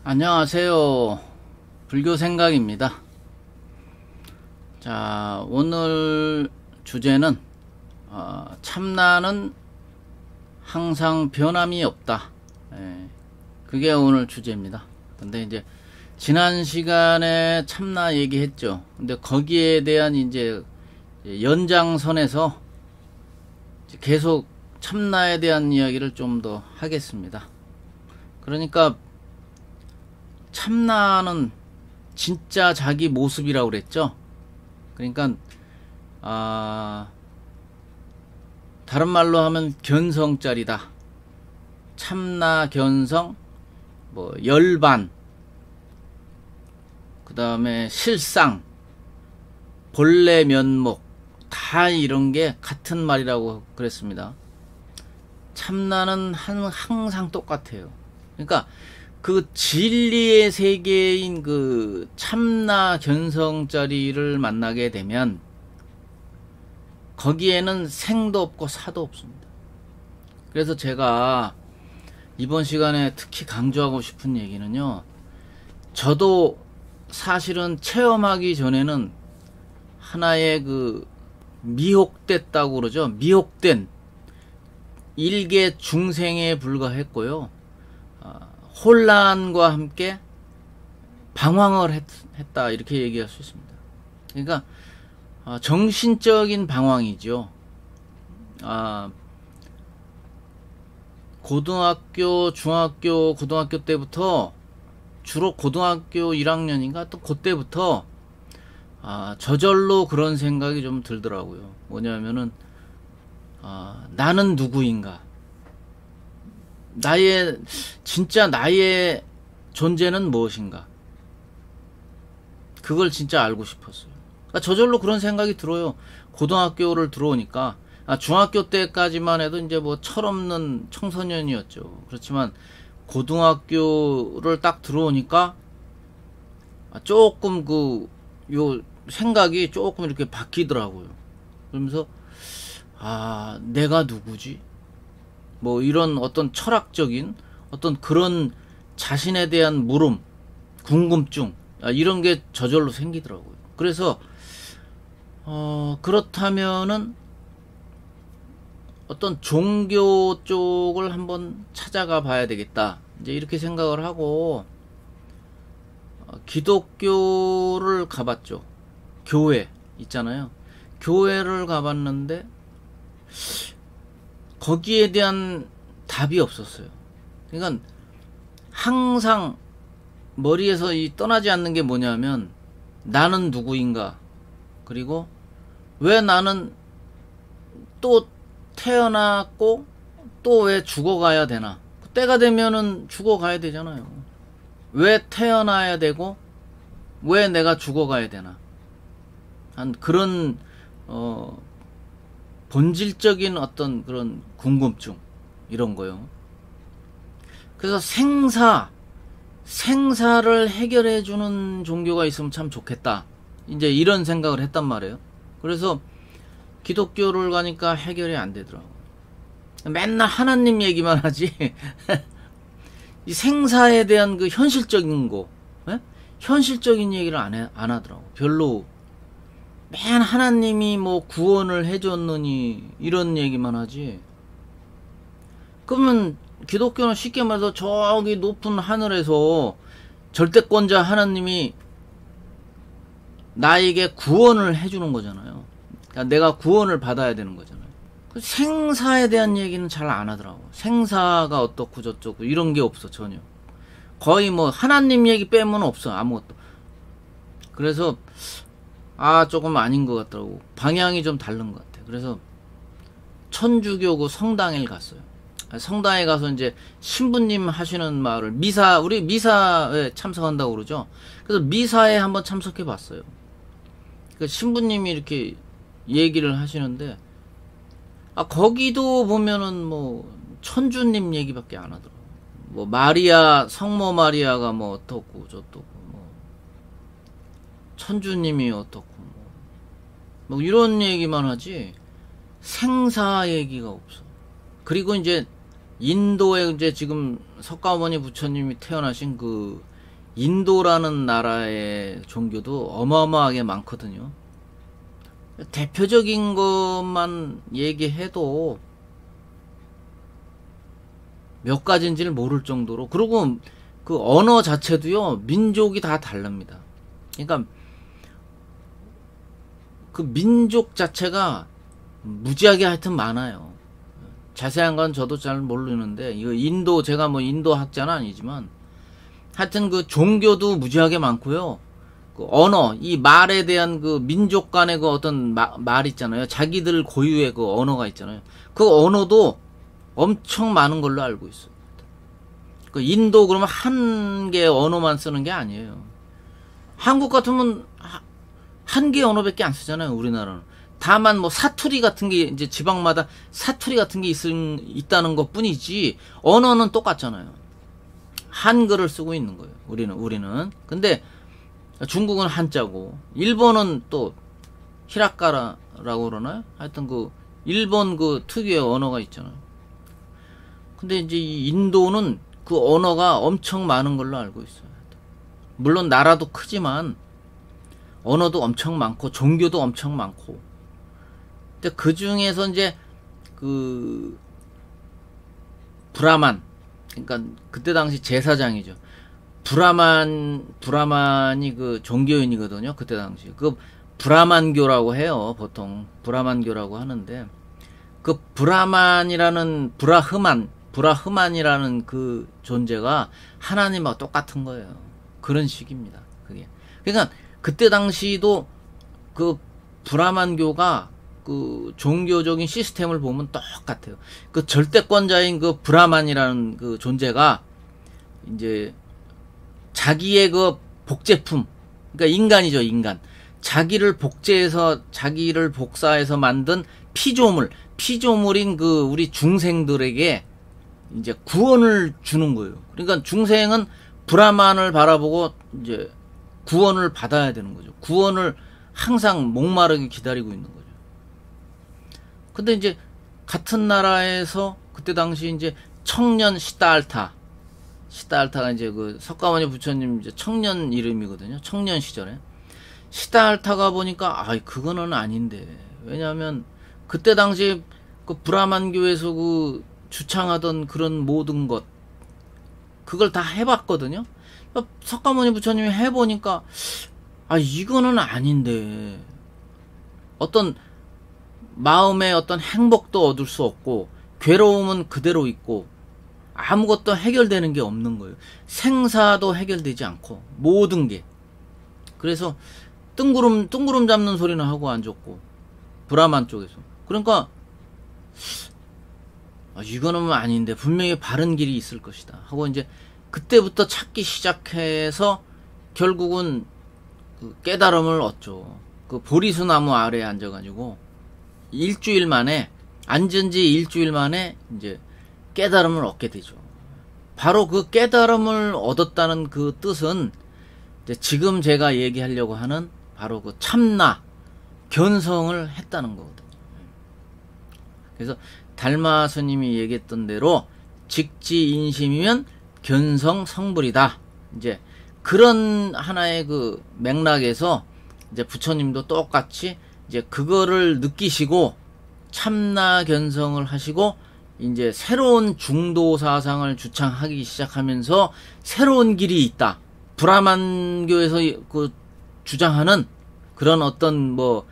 안녕하세요. 불교 생각입니다. 자, 오늘 주제는 참나는 항상 변함이 없다. 그게 오늘 주제입니다. 근데 이제 지난 시간에 참나 얘기했죠. 근데 거기에 대한 이제 연장선에서 계속 참나에 대한 이야기를 좀 더 하겠습니다. 그러니까 참나는 진짜 자기 모습이라고 그랬죠. 그러니까 다른 말로 하면 견성짜리다. 참나 견성, 뭐 열반, 그 다음에 실상, 본래 면목, 다 이런 게 같은 말이라고 그랬습니다. 참나는 항상 똑같아요. 그러니까 그 진리의 세계인 그 참나 견성짜리를 만나게 되면 거기에는 생도 없고 사도 없습니다. 그래서 제가 이번 시간에 특히 강조하고 싶은 얘기는요, 저도 사실은 체험하기 전에는 하나의 그 미혹됐다고 그러죠. 미혹된 일개 중생에 불과했고요. 혼란과 함께 방황을 했다, 이렇게 얘기할 수 있습니다. 그러니까 정신적인 방황이죠. 고등학교, 중학교, 고등학교 때부터, 주로 고등학교 1학년인가 또 그때부터 저절로 그런 생각이 좀 들더라고요. 뭐냐면은 나는 누구인가, 진짜 나의 존재는 무엇인가, 그걸 진짜 알고 싶었어요. 그러니까 저절로 그런 생각이 들어요. 고등학교를 들어오니까. 중학교 때까지만 해도 이제 뭐 철없는 청소년이었죠. 그렇지만 고등학교를 딱 들어오니까 조금 요 생각이 조금 이렇게 바뀌더라고요. 그러면서 내가 누구지? 뭐 이런 어떤 철학적인 어떤 그런 자신에 대한 물음, 궁금증, 이런 게 저절로 생기더라고요. 그래서 그렇다면은 어떤 종교 쪽을 한번 찾아가 봐야 되겠다, 이제 이렇게 생각을 하고 기독교를 가봤죠. 교회 있잖아요. 교회를 가봤는데 거기에 대한 답이 없었어요. 그러니까 항상 머리에서 떠나지 않는 게 뭐냐면, 나는 누구인가, 그리고 왜 나는 또 태어났고 또 왜 죽어가야 되나, 때가 되면은 죽어가야 되잖아요. 왜 태어나야 되고 왜 내가 죽어가야 되나, 한 그런 본질적인 어떤 그런 궁금증, 이런 거요. 그래서 생사를 해결해 주는 종교가 있으면 참 좋겠다, 이제 이런 생각을 했단 말이에요. 그래서 기독교를 가니까 해결이 안 되더라고. 맨날 하나님 얘기만 하지 이 생사에 대한 그 현실적인 거, 현실적인 얘기를 안 하더라고. 별로. 맨 하나님이 뭐 구원을 해줬느니 이런 얘기만 하지. 그러면 기독교는 쉽게 말해서 저기 높은 하늘에서 절대권자 하나님이 나에게 구원을 해주는 거잖아요. 그러니까 내가 구원을 받아야 되는 거잖아요. 생사에 대한 얘기는 잘 안 하더라고. 생사가 어떻고 저쩌고 이런 게 없어, 전혀. 거의 뭐 하나님 얘기 빼면 없어, 아무것도. 그래서 조금 아닌 것 같더라고. 방향이 좀 다른 것 같아. 그래서 천주교 성당에 갔어요. 성당에 가서 이제 신부님 하시는 말을, 우리 미사에 참석한다고 그러죠. 그래서 미사에 한번 참석해 봤어요. 그 신부님이 이렇게 얘기를 하시는데, 거기도 보면은 뭐 천주님 얘기밖에 안 하더라고. 뭐 성모 마리아가 뭐 어떻고 저떻고, 뭐 천주님이 어떻고, 뭐 이런 얘기만 하지 생사 얘기가 없어. 그리고 이제 인도에 이제 지금 석가모니 부처님이 태어나신 그 인도라는 나라의 종교도 어마어마하게 많거든요. 대표적인 것만 얘기해도 몇 가지인지를 모를 정도로, 그리고 그 언어 자체도요, 민족이 다 다릅니다. 그러니까 그 민족 자체가 무지하게 하여튼 많아요. 자세한 건 저도 잘 모르는데, 이거 인도, 제가 뭐 인도 학자는 아니지만 하여튼 그 종교도 무지하게 많고요. 그 언어, 이 말에 대한 그 민족 간의 그 어떤 말 있잖아요. 자기들 고유의 그 언어가 있잖아요. 그 언어도 엄청 많은 걸로 알고 있어요. 그 인도 그러면 한 개의 언어만 쓰는 게 아니에요. 한국 같으면 한 개의 언어밖에 안 쓰잖아요, 우리나라는. 다만 뭐 사투리 같은 게 이제 지방마다 사투리 같은 게 있다는 것 뿐이지, 언어는 똑같잖아요. 한글을 쓰고 있는 거예요. 우리는. 근데 중국은 한자고, 일본은 또 히라카라라고 그러나요? 하여튼 그 일본 그 특유의 언어가 있잖아요. 근데 이제 이 인도는 그 언어가 엄청 많은 걸로 알고 있어요. 물론 나라도 크지만 언어도 엄청 많고 종교도 엄청 많고. 근데 그 중에서 이제 그 브라만, 그러니까 그때 당시 제사장이죠. 브라만이 그 종교인이거든요. 그때 당시. 그 브라만교라고 해요. 보통 브라만교라고 하는데, 그 브라흐만이라는 그 존재가 하나님하고 똑같은 거예요. 그런 식입니다. 그게. 그러니까 그때 당시도 그 브라만교가 그 종교적인 시스템을 보면 똑같아요. 그 절대권자인 그 브라만이라는 그 존재가 이제 자기의 그 복제품, 그러니까 인간이죠, 인간. 자기를 복사해서 만든 피조물인 그 우리 중생들에게 이제 구원을 주는 거예요. 그러니까 중생은 브라만을 바라보고 이제 구원을 받아야 되는 거죠. 구원을 항상 목마르게 기다리고 있는 거죠. 근데 이제 같은 나라에서 그때 당시 이제 청년 시달타가 이제 그 석가모니 부처님 이제 청년 이름이거든요. 청년 시절에 시달타가 보니까 그거는 아닌데, 왜냐하면 그때 당시 그 브라만교에서 그 주창하던 그런 모든 것, 그걸 다 해봤거든요. 석가모니 부처님이 해보니까 이거는 아닌데, 어떤 마음의 어떤 행복도 얻을 수 없고 괴로움은 그대로 있고 아무것도 해결되는 게 없는 거예요. 생사도 해결되지 않고 모든 게. 그래서 뜬구름 잡는 소리는 하고 앉았고, 브라만 쪽에서. 그러니까 이거는 아닌데 분명히 바른 길이 있을 것이다 하고 이제 그때부터 찾기 시작해서 결국은 그 깨달음을 얻죠. 그 보리수 나무 아래에 앉아가지고 앉은 지 일주일 만에 이제 깨달음을 얻게 되죠. 바로 그 깨달음을 얻었다는 그 뜻은 이제 지금 제가 얘기하려고 하는 바로 그 참나, 견성을 했다는 거거든요. 그래서 달마 스님이 얘기했던 대로 직지인심이면 견성 성불이다. 이제 그런 하나의 그 맥락에서 이제 부처님도 똑같이 이제 그거를 느끼시고 참나 견성을 하시고 이제 새로운 중도 사상을 주창하기 시작하면서 새로운 길이 있다. 브라만교에서 그 주장하는 그런 어떤 뭐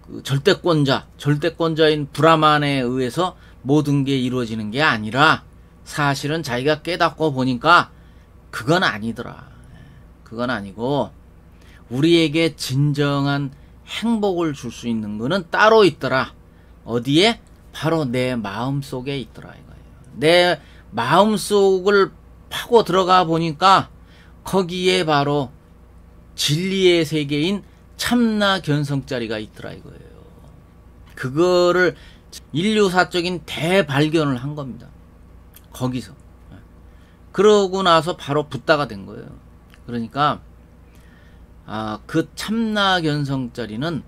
그 절대권자인 브라만에 의해서 모든 게 이루어지는 게 아니라 사실은 자기가 깨닫고 보니까 그건 아니더라. 그건 아니고 우리에게 진정한 행복을 줄 수 있는 거는 따로 있더라. 어디에? 바로 내 마음속에 있더라 이거예요. 내 마음속을 파고 들어가 보니까 거기에 바로 진리의 세계인 참나 견성자리가 있더라 이거예요. 그거를 인류사적인 대발견을 한 겁니다. 거기서. 그러고 나서 바로 붓다가 된 거예요. 그러니까 그 참나 견성자리는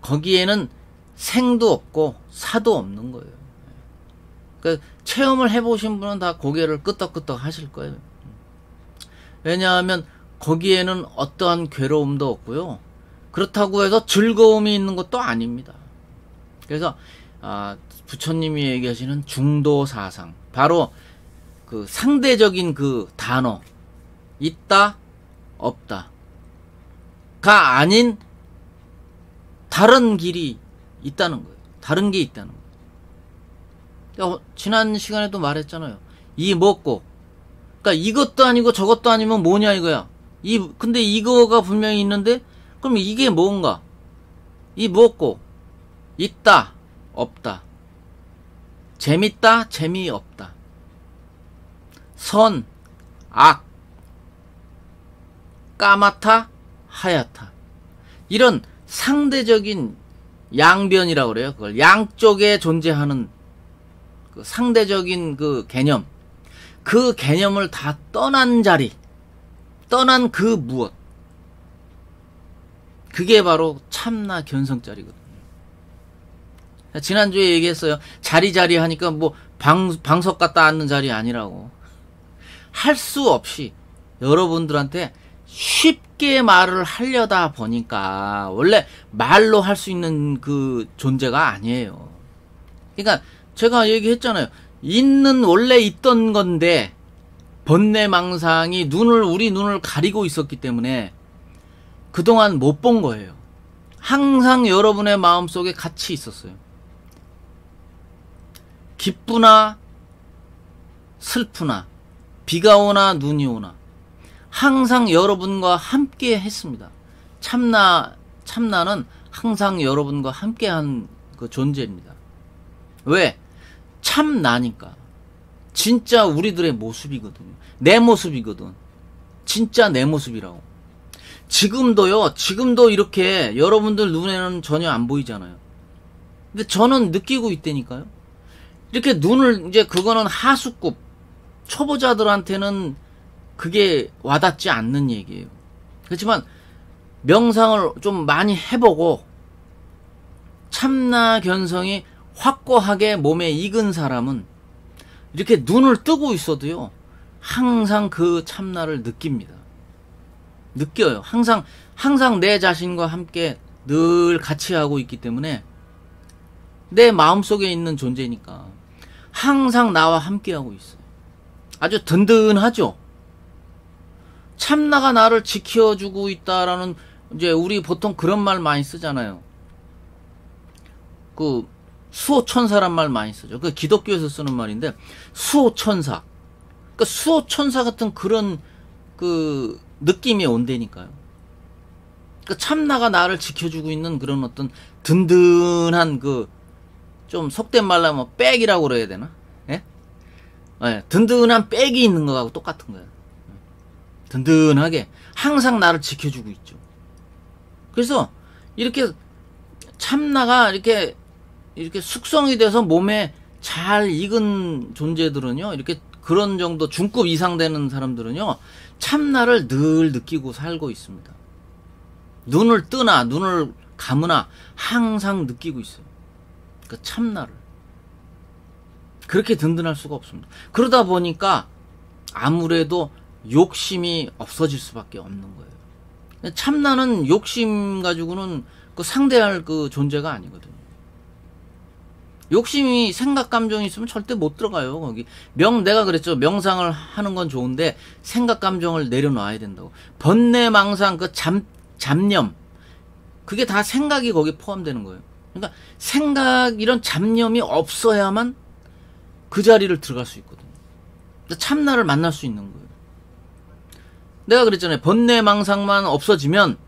거기에는 생도 없고 사도 없는 거예요. 그러니까 체험을 해보신 분은 다 고개를 끄덕끄덕 하실 거예요. 왜냐하면 거기에는 어떠한 괴로움도 없고요. 그렇다고 해서 즐거움이 있는 것도 아닙니다. 그래서 부처님이 얘기하시는 중도사상, 바로 그 상대적인 그 단어, 있다 없다 가 아닌 다른 길이 있다는 거예요. 다른 게 있다는 거예요. 지난 시간에도 말했잖아요. 이 먹고, 그러니까 이것도 아니고 저것도 아니면 뭐냐 이거야. 근데 이거가 분명히 있는데, 그럼 이게 뭔가? 이 먹고, 있다 없다, 재밌다 재미없다, 선 악, 까맣다 하얗다, 이런 상대적인 양변이라고 그래요. 그걸 양쪽에 존재하는 그 상대적인 그 개념, 그 개념을 다 떠난 자리, 떠난 그 무엇, 그게 바로 참나 견성자리거든요. 지난주에 얘기했어요. 자리 하니까 뭐 방석 갖다 앉는 자리 아니라고. 할 수 없이 여러분들한테 쉽게 말을 하려다 보니까, 원래 말로 할 수 있는 그 존재가 아니에요. 그러니까 제가 얘기했잖아요. 원래 있던 건데 번뇌망상이 우리 눈을 가리고 있었기 때문에 그동안 못 본 거예요. 항상 여러분의 마음속에 같이 있었어요. 기쁘나 슬프나 비가 오나 눈이 오나 항상 여러분과 함께 했습니다. 참나는 항상 여러분과 함께한 그 존재입니다. 왜? 참나니까. 진짜 우리들의 모습이거든요. 내 모습이거든. 진짜 내 모습이라고. 지금도 이렇게 여러분들 눈에는 전혀 안 보이잖아요. 근데 저는 느끼고 있다니까요. 이렇게 눈을, 이제 그거는 하수급, 초보자들한테는 그게 와닿지 않는 얘기예요. 그렇지만 명상을 좀 많이 해보고 참나 견성이 확고하게 몸에 익은 사람은 이렇게 눈을 뜨고 있어도요, 항상 그 참나를 느낍니다. 느껴요. 항상 내 자신과 함께 늘 같이 하고 있기 때문에, 내 마음속에 있는 존재니까 항상 나와 함께 하고 있어요. 아주 든든하죠. 참나가 나를 지켜주고 있다라는, 이제 우리 보통 그런 말 많이 쓰잖아요. 그 수호천사란 말 많이 쓰죠. 그 기독교에서 쓰는 말인데, 수호천사. 그러니까 수호천사 같은 그런 그 느낌이 온다니까요. 그러니까 참나가 나를 지켜주고 있는 그런 어떤 든든한, 그 좀 속된 말로 하면 백이라고 그래야 되나? 예? 예, 든든한 백이 있는 거하고 똑같은 거예요. 든든하게 항상 나를 지켜주고 있죠. 그래서 이렇게 참나가 이렇게 숙성이 돼서 몸에 잘 익은 존재들은요, 이렇게 그런 정도 중급 이상 되는 사람들은요, 참나를 늘 느끼고 살고 있습니다. 눈을 뜨나 눈을 감으나 항상 느끼고 있어요. 그 참나를. 그렇게 든든할 수가 없습니다. 그러다 보니까 아무래도 욕심이 없어질 수밖에 없는 거예요. 참나는 욕심 가지고는 그 상대할 그 존재가 아니거든요. 욕심이, 생각, 감정이 있으면 절대 못 들어가요. 거기 내가 그랬죠. 명상을 하는 건 좋은데 생각, 감정을 내려놔야 된다고. 번뇌망상, 그 잡념, 그게 다 생각이 거기에 포함되는 거예요. 그러니까 생각, 이런 잡념이 없어야만 그 자리를 들어갈 수 있거든요. 참나를 만날 수 있는 거예요. 내가 그랬잖아요. 번뇌망상만 없어지면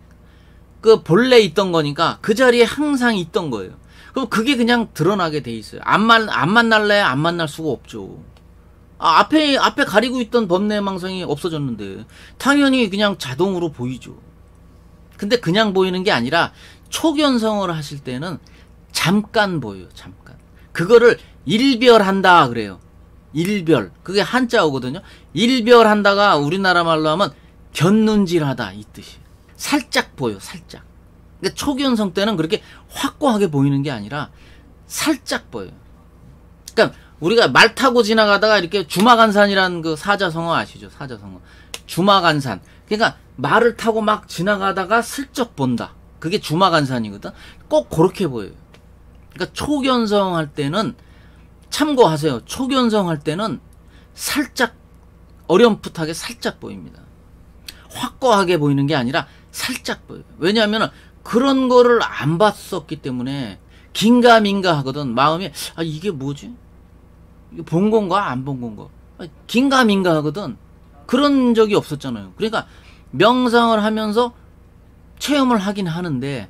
그 본래 있던 거니까 그 자리에 항상 있던 거예요. 그럼 그게 그냥 드러나게 돼 있어요. 안 만날래? 안 만날 수가 없죠. 앞에 가리고 있던 번뇌망상이 없어졌는데 당연히 그냥 자동으로 보이죠. 근데 그냥 보이는 게 아니라 초견성을 하실 때는 잠깐 보여요. 잠깐. 그거를 일별한다 그래요. 일별. 그게 한자어거든요. 일별한다가 우리나라 말로 하면 곁눈질하다, 이 뜻이에요. 살짝 보여, 살짝. 그러니까 초견성 때는 그렇게 확고하게 보이는 게 아니라 살짝 보여요. 그러니까 우리가 말 타고 지나가다가 이렇게 주마간산이라는 그 사자성어 아시죠? 사자성어. 주마간산. 그러니까 말을 타고 막 지나가다가 슬쩍 본다. 그게 주마간산이거든. 꼭 그렇게 보여요. 그러니까 초견성 할 때는 참고하세요. 초견성 할 때는 살짝 어렴풋하게 살짝 보입니다. 확고하게 보이는 게 아니라 살짝 보여요. 왜냐하면 그런 거를 안 봤었기 때문에 긴가민가 하거든. 마음이 아 이게 뭐지? 이게 본 건가 안 본 건가? 긴가민가 하거든. 그런 적이 없었잖아요. 그러니까 명상을 하면서 체험을 하긴 하는데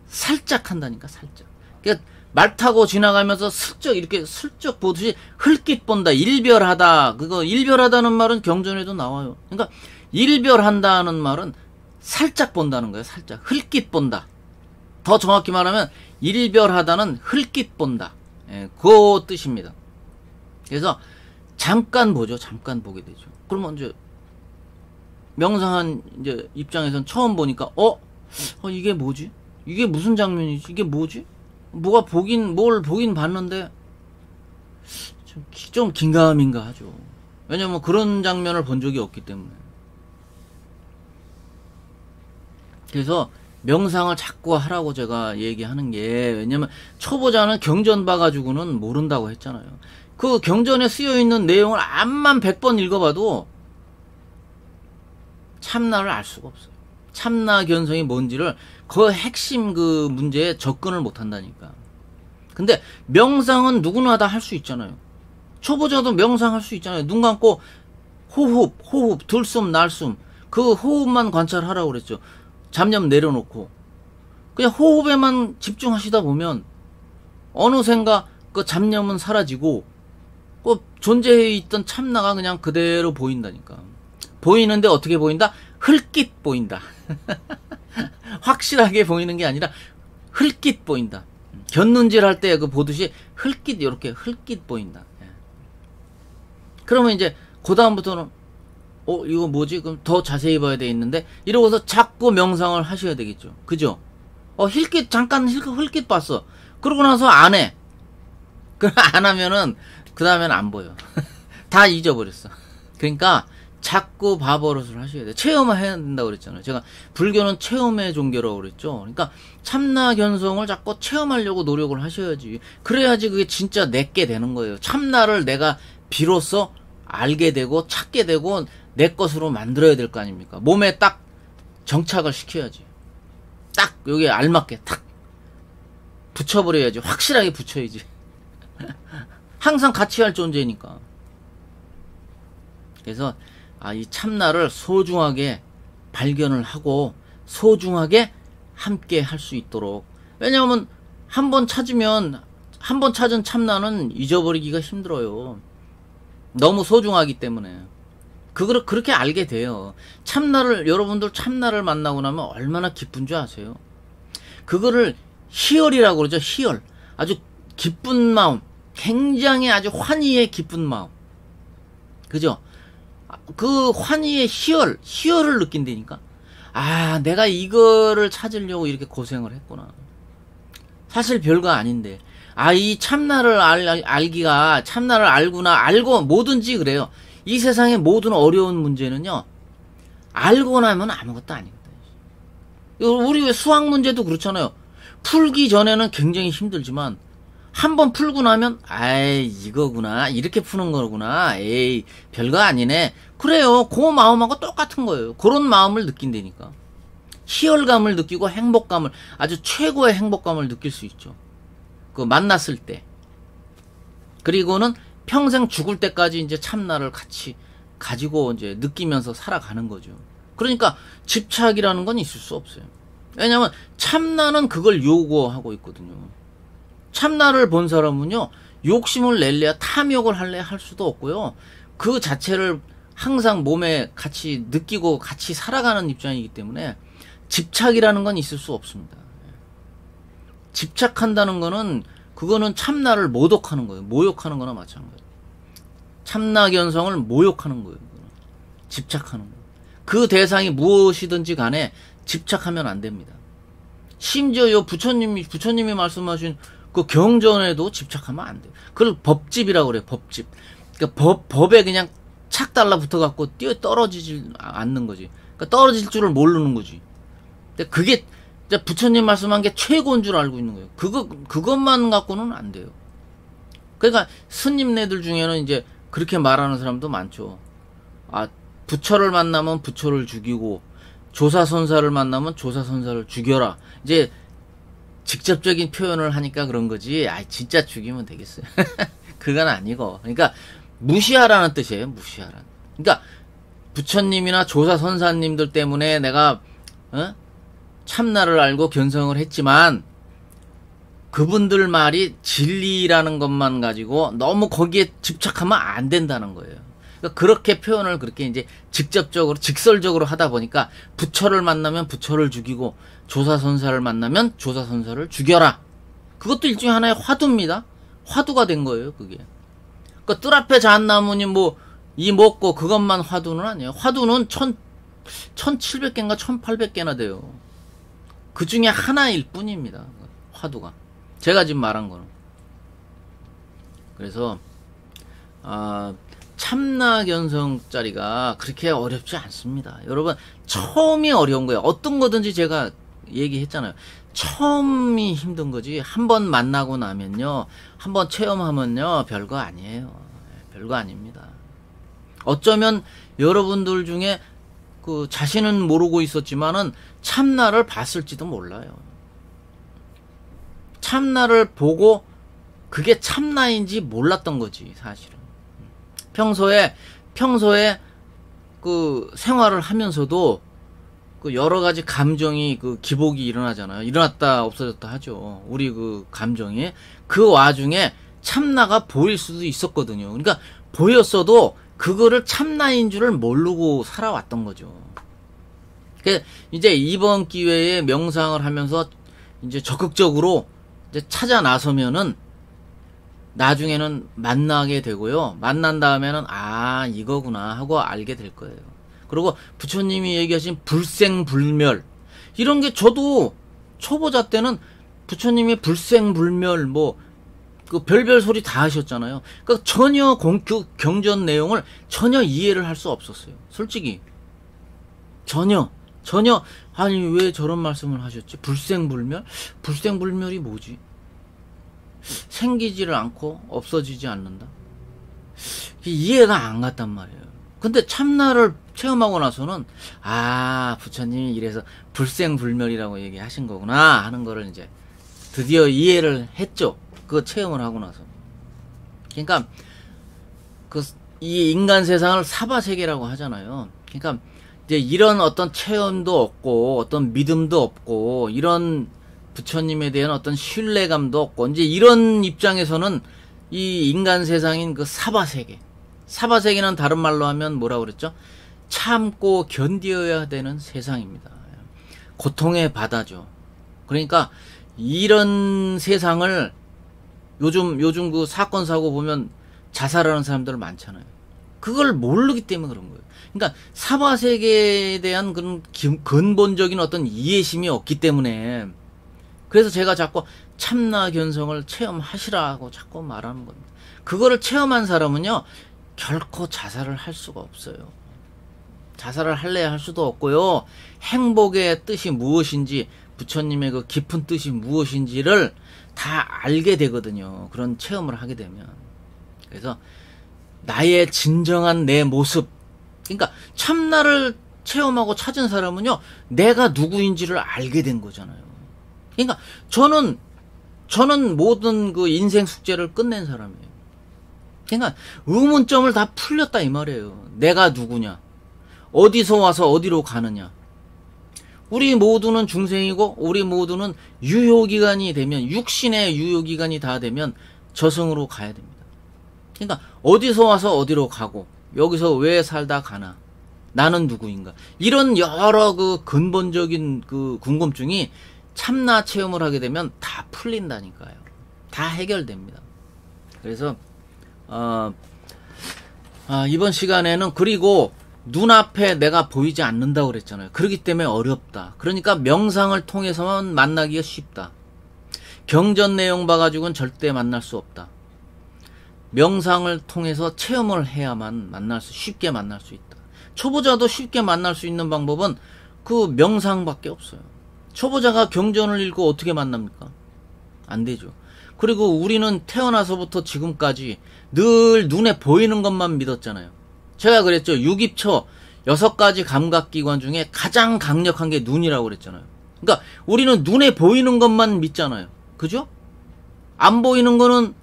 살짝 한다니까 살짝. 그러니까 말 타고 지나가면서 슬쩍 이렇게 슬쩍 보듯이 흘낏 본다. 일별하다. 그거 일별하다는 말은 경전에도 나와요. 그러니까 일별한다는 말은 살짝 본다는 거예요. 살짝 흘낏 본다. 더 정확히 말하면 일별하다는 흘낏 본다. 예, 그 뜻입니다. 그래서 잠깐 보죠. 잠깐 보게 되죠. 그러면 이제 명상한 이제 입장에선 처음 보니까 이게 뭐지? 이게 무슨 장면이지? 이게 뭐지? 뭘 보긴 봤는데 좀 긴가민가 하죠. 왜냐면 그런 장면을 본 적이 없기 때문에. 그래서 명상을 자꾸 하라고 제가 얘기하는 게, 왜냐면 초보자는 경전 봐가지고는 모른다고 했잖아요. 그 경전에 쓰여있는 내용을 암만 100번 읽어봐도 참나를 알 수가 없어요. 참나 견성이 뭔지를 그 핵심 그 문제에 접근을 못 한다니까. 근데 명상은 누구나 다 할 수 있잖아요. 초보자도 명상할 수 있잖아요. 눈 감고 호흡, 들숨, 날숨. 그 호흡만 관찰하라고 그랬죠. 잡념 내려놓고. 그냥 호흡에만 집중하시다 보면 어느샌가 그 잡념은 사라지고 그 존재해 있던 참나가 그냥 그대로 보인다니까. 보이는데 어떻게 보인다? 흘낏 보인다. 확실하게 보이는 게 아니라 흘낏 보인다. 곁눈질 할 때 그 보듯이 흘낏 이렇게 흘낏 보인다. 그러면 이제 그 다음부터는 이거 뭐지? 그럼 더 자세히 봐야 되겠는데 이러고서 자꾸 명상을 하셔야 되겠죠. 그죠? 잠깐 흘낏 봤어. 그러고 나서 안 해. 안 하면은 그 다음에는 안 보여. 다 잊어버렸어. 그러니까 자꾸 봐버릇을 하셔야 돼요. 체험을 해야 된다고 그랬잖아요. 제가 불교는 체험의 종교라고 그랬죠. 그러니까 참나 견성을 자꾸 체험하려고 노력을 하셔야지. 그래야지 그게 진짜 내게 되는 거예요. 참나를 내가 비로소 알게 되고 찾게 되고 내 것으로 만들어야 될 거 아닙니까? 몸에 딱 정착을 시켜야지. 딱 여기에 알맞게 탁 붙여버려야지. 확실하게 붙여야지. 항상 같이 할 존재니까. 그래서 이 참나를 소중하게 발견을 하고 소중하게 함께 할 수 있도록. 왜냐하면 한 번 찾은 참나는 잊어버리기가 힘들어요. 너무 소중하기 때문에. 그거를 그렇게 알게 돼요. 여러분들 참나를 만나고 나면 얼마나 기쁜 줄 아세요? 그거를 희열이라고 그러죠. 희열. 아주 기쁜 마음. 굉장히 아주 환희의 기쁜 마음. 그죠? 그 환희의 희열을 느낀다니까. 내가 이거를 찾으려고 이렇게 고생을 했구나. 사실 별거 아닌데. 이 참나를 알기가, 참나를 알고 뭐든지 그래요. 이 세상의 모든 어려운 문제는요, 알고 나면 아무것도 아니거든. 우리 왜 수학 문제도 그렇잖아요. 풀기 전에는 굉장히 힘들지만, 한번 풀고 나면, 이거구나. 이렇게 푸는 거구나. 별거 아니네. 그래요. 그 마음하고 똑같은 거예요. 그런 마음을 느낀다니까. 희열감을 느끼고 행복감을, 아주 최고의 행복감을 느낄 수 있죠. 만났을 때. 그리고는 평생 죽을 때까지 이제 참나를 같이 가지고 이제 느끼면서 살아가는 거죠. 그러니까 집착이라는 건 있을 수 없어요. 왜냐면 참나는 그걸 요구하고 있거든요. 참나를 본 사람은요, 욕심을 낼래야 탐욕을 할래 할 수도 없고요. 그 자체를 항상 몸에 같이 느끼고 같이 살아가는 입장이기 때문에 집착이라는 건 있을 수 없습니다. 집착한다는 거는 그거는 참나를 모독하는 거예요. 모욕하는 거나 마찬가지. 참나 견성을 모욕하는 거예요. 집착하는 거예요. 그 대상이 무엇이든지 간에 집착하면 안 됩니다. 심지어 부처님이 말씀하신 그 경전에도 집착하면 안 돼요. 그걸 법집이라고 그래요. 법집. 그러니까 법에 그냥 착 달라붙어 갖고 뛰어 떨어지지 않는 거지. 그러니까 떨어질 줄을 모르는 거지. 근데 그게 부처님 말씀한 게 최고인 줄 알고 있는 거예요. 그것만 갖고는 안 돼요. 그러니까 스님네들 중에는 이제 그렇게 말하는 사람도 많죠. 아, 부처를 만나면 부처를 죽이고 조사선사를 만나면 조사선사를 죽여라. 이제 직접적인 표현을 하니까 그런 거지. 아, 진짜 죽이면 되겠어요. 그건 아니고. 그러니까 무시하라는 뜻이에요. 무시하라는. 그러니까 부처님이나 조사선사님들 때문에 내가 참나를 알고 견성을 했지만 그분들 말이 진리라는 것만 가지고 너무 거기에 집착하면 안 된다는 거예요. 그러니까 그렇게 표현을 그렇게 이제 직접적으로 직설적으로 하다 보니까 부처를 만나면 부처를 죽이고 조사선사를 만나면 조사선사를 죽여라. 그것도 일종의 하나의 화두입니다. 화두가 된 거예요, 그게. 그러니까 뜰 앞에 잣나무니 뭐 이 먹고 그것만 화두는 아니에요. 화두는 1700개인가 1800개나 돼요. 그 중에 하나일 뿐입니다. 화두가. 제가 지금 말한 거는. 그래서 참나견성짜리가 그렇게 어렵지 않습니다. 여러분, 처음이 어려운 거예요. 어떤 거든지 제가 얘기했잖아요. 처음이 힘든 거지. 한번 만나고 나면요, 한번 체험하면요, 별거 아니에요. 별거 아닙니다. 어쩌면 여러분들 중에 그 자신은 모르고 있었지만은 참나를 봤을지도 몰라요. 참나를 보고 그게 참나인지 몰랐던 거지, 사실은. 평소에 그 생활을 하면서도 그 여러 가지 감정이 그 기복이 일어나잖아요. 일어났다 없어졌다 하죠. 우리 그 감정이. 그 와중에 참나가 보일 수도 있었거든요. 그러니까 보였어도 그거를 참나인 줄을 모르고 살아왔던 거죠. 이제 이번 기회에 명상을 하면서 이제 적극적으로 이제 찾아 나서면은 나중에는 만나게 되고요. 만난 다음에는 아, 이거구나 하고 알게 될 거예요. 그리고 부처님이 얘기하신 불생불멸, 이런 게 저도 초보자 때는 부처님이 불생불멸 뭐 그 별별 소리 다 하셨잖아요. 그러니까 전혀 그 경전 내용을 전혀 이해를 할 수 없었어요. 솔직히 전혀 아니 왜 저런 말씀을 하셨지? 불생불멸? 불생불멸이 뭐지? 생기지를 않고 없어지지 않는다. 이해가 안 갔단 말이에요. 근데 참나를 체험하고 나서는 아, 부처님이 이래서 불생불멸이라고 얘기하신 거구나 하는 거를 이제 드디어 이해를 했죠. 그 체험을 하고 나서. 그러니까 이 인간 세상을 사바세계라고 하잖아요. 그러니까 이제 이런 어떤 체험도 없고 어떤 믿음도 없고 이런 부처님에 대한 어떤 신뢰감도 없고 이제 이런 입장에서는 이 인간 세상인 그 사바세계. 사바세계는 다른 말로 하면 뭐라고 그랬죠? 참고 견디어야 되는 세상입니다. 고통의 바다죠. 그러니까 이런 세상을 요즘 그 사건 사고 보면 자살하는 사람들 많잖아요. 그걸 모르기 때문에 그런 거예요. 그러니까 사바세계에 대한 그런 근본적인 어떤 이해심이 없기 때문에, 그래서 제가 자꾸 참나견성을 체험하시라고 자꾸 말하는 겁니다. 그거를 체험한 사람은요, 결코 자살을 할 수가 없어요. 자살을 할래야 할 수도 없고요. 행복의 뜻이 무엇인지, 부처님의 그 깊은 뜻이 무엇인지를 다 알게 되거든요. 그런 체험을 하게 되면. 그래서 나의 진정한 내 모습, 그러니까 참나를 체험하고 찾은 사람은요, 내가 누구인지를 알게 된 거잖아요. 그러니까 저는 모든 그 인생 숙제를 끝낸 사람이에요. 그러니까 의문점을 다 풀렸다 이 말이에요. 내가 누구냐, 어디서 와서 어디로 가느냐. 우리 모두는 중생이고 우리 모두는 유효기간이 되면, 육신의 유효기간이 다 되면 저승으로 가야 됩니다. 그러니까 어디서 와서 어디로 가고 여기서 왜 살다 가나, 나는 누구인가, 이런 여러 그 근본적인 그 궁금증이 참나 체험을 하게 되면 다 풀린다니까요. 다 해결됩니다. 그래서 이번 시간에는, 그리고 눈앞에 내가 보이지 않는다고 그랬잖아요. 그렇기 때문에 어렵다. 그러니까 명상을 통해서만 만나기가 쉽다. 경전 내용 봐가지고는 절대 만날 수 없다. 명상을 통해서 체험을 해야만 쉽게 만날 수 있다. 초보자도 쉽게 만날 수 있는 방법은 그 명상밖에 없어요. 초보자가 경전을 읽고 어떻게 만납니까? 안 되죠. 그리고 우리는 태어나서부터 지금까지 늘 눈에 보이는 것만 믿었잖아요. 제가 그랬죠. 유기초 6가지 감각기관 중에 가장 강력한 게 눈이라고 그랬잖아요. 그러니까 우리는 눈에 보이는 것만 믿잖아요. 그죠? 안 보이는 거는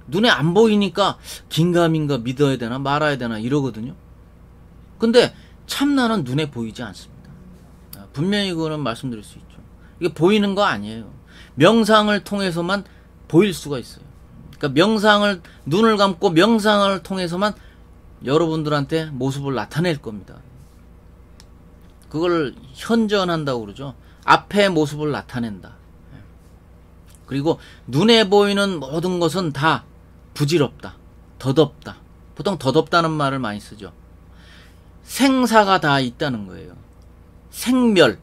눈에 안 보이니까 긴가민가 믿어야 되나 말아야 되나 이러거든요. 근데 참나는 눈에 보이지 않습니다. 분명히 그거는 말씀드릴 수 있죠. 이게 보이는 거 아니에요. 명상을 통해서만 보일 수가 있어요. 그러니까 눈을 감고 명상을 통해서만 여러분들한테 모습을 나타낼 겁니다. 그걸 현전한다고 그러죠. 앞에 모습을 나타낸다. 그리고 눈에 보이는 모든 것은 다 부질없다. 덧없다. 보통 덧없다는 말을 많이 쓰죠. 생사가 다 있다는 거예요. 생멸.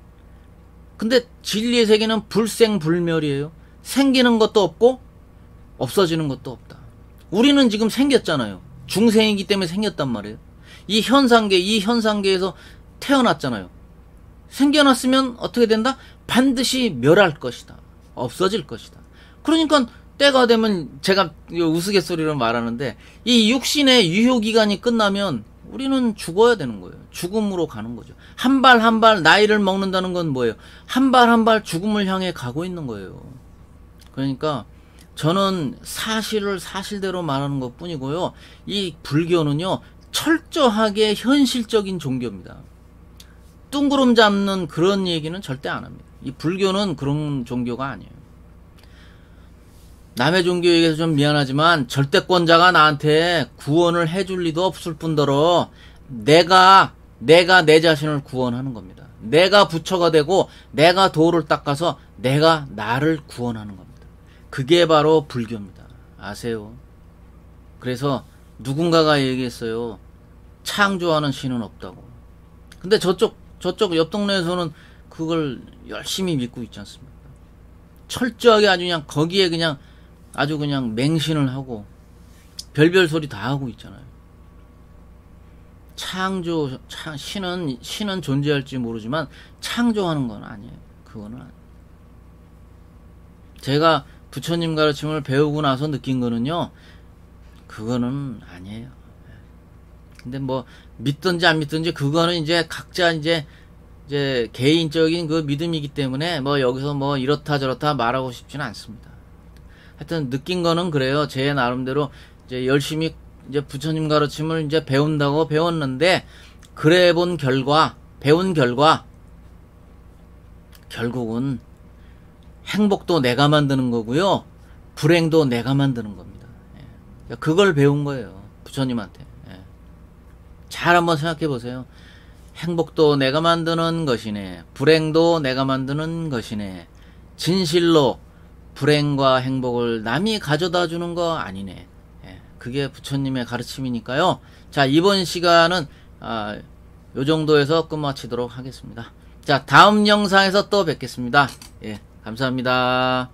근데 진리의 세계는 불생불멸이에요. 생기는 것도 없고 없어지는 것도 없다. 우리는 지금 생겼잖아요. 중생이기 때문에 생겼단 말이에요. 이 현상계에서 태어났잖아요. 생겨났으면 어떻게 된다? 반드시 멸할 것이다. 없어질 것이다. 그러니까 때가 되면 제가 우스갯소리로 말하는데 이 육신의 유효기간이 끝나면 우리는 죽어야 되는 거예요. 죽음으로 가는 거죠. 한 발 한 발 나이를 먹는다는 건 뭐예요? 한 발 한 발 죽음을 향해 가고 있는 거예요. 그러니까 저는 사실을 사실대로 말하는 것 뿐이고요. 이 불교는요, 철저하게 현실적인 종교입니다. 뚱구름 잡는 그런 얘기는 절대 안 합니다. 이 불교는 그런 종교가 아니에요. 남의 종교 얘기해서 좀 미안하지만 절대권자가 나한테 구원을 해줄 리도 없을 뿐더러 내가 내 자신을 구원하는 겁니다. 내가 부처가 되고 내가 도를 닦아서 내가 나를 구원하는 겁니다. 그게 바로 불교입니다. 아세요? 그래서 누군가가 얘기했어요. 창조하는 신은 없다고. 근데 저쪽 옆 동네에서는 그걸 열심히 믿고 있지 않습니까? 철저하게 아주 그냥 거기에 그냥 아주 그냥 맹신을 하고 별별 소리 다 하고 있잖아요. 신은 존재할지 모르지만 창조하는 건 아니에요. 그거는 아니에요. 제가 부처님 가르침을 배우고 나서 느낀 거는요, 그거는 아니에요. 근데 뭐 믿든지 안 믿든지 그거는 이제 각자 이제 개인적인 그 믿음이기 때문에 뭐 여기서 뭐 이렇다 저렇다 말하고 싶지는 않습니다. 하여튼 느낀 거는 그래요. 제 나름대로 이제 열심히 이제 부처님 가르침을 이제 배운다고 배웠는데, 그래 본 결과, 배운 결과, 결국은 행복도 내가 만드는 거고요, 불행도 내가 만드는 겁니다. 예. 그걸 배운 거예요. 부처님한테. 예. 잘 한번 생각해 보세요. 행복도 내가 만드는 것이네. 불행도 내가 만드는 것이네. 진실로 불행과 행복을 남이 가져다 주는 거 아니네. 예. 그게 부처님의 가르침이니까요. 자, 이번 시간은 요 정도에서 끝마치도록 하겠습니다. 자, 다음 영상에서 또 뵙겠습니다. 예, 감사합니다.